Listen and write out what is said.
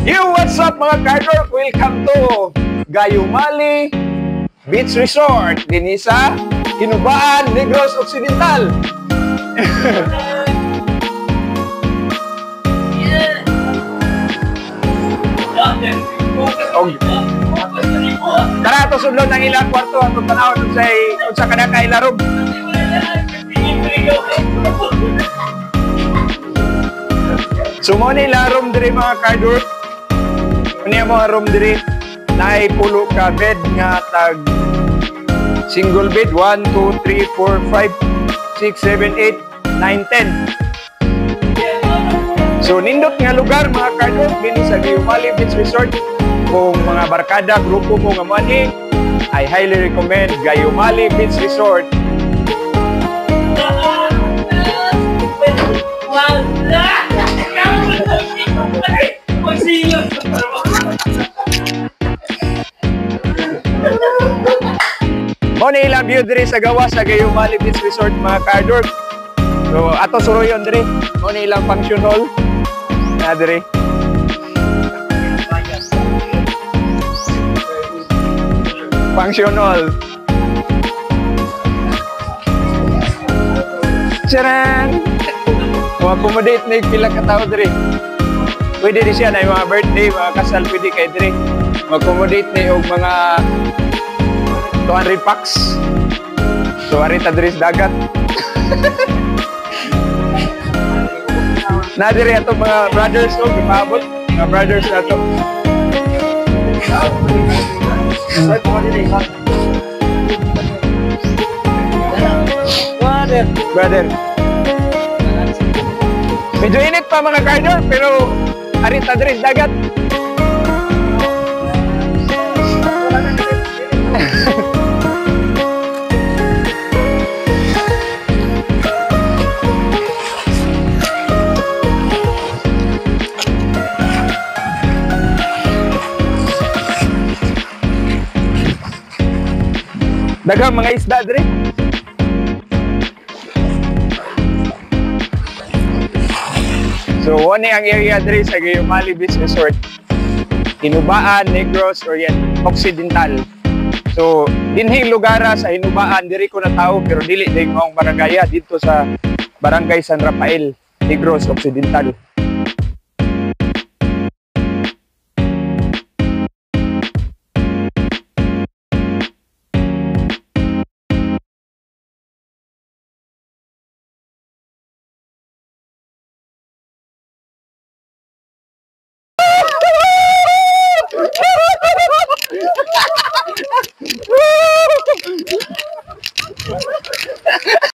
Yo, what's up mga Cardor? Welcome to Gayumali Beach Resort din sa Hinubaan, Negros Occidental. Tara, ito sudlo ng ilang kwarto ang tanawon sa kanaka ilarom. So mo ni ilarom diri mga Cardor. Ano mga room diri? Naipulo ka bed nga tag single bed 1, 2, 3, 4, 5, 6, 7, 8, 9, 10. So nindot nga lugar mga Cardor dinhi sa Gayumali Beach Resort. Kung mga barkada, grupo mo nga money, I highly recommend Gayumali Beach Resort. Mo ni ilang view diri sa gawa sa Gayumali Beach Resort mga Cardor. So ato suroyon diri. Mo ni ilang function hall na diri. Function hall. Charan! Accommodate na yung pila ka tao diri. Pwede di siya na yung mga birthday, mga kasal, pwede kayo diri. Accommodate na yung mga 200 packs. So, arita diri sa dagat. Na diri ato mga brothers, no? Gipabot. Mga brothers na to. Brother. Medyo init pa mga Cardor, pero arita diri sa dagat. Dagang mga isda diri. So, one ang area diri sa Gayumali Beach Resort. Hinubaan, Negros, Occidental. So, dinhing lugara sa Hinubaan, diri ko na tao, pero dili din mong barangaya dito sa Barangay San Rafael, Negros Occidental.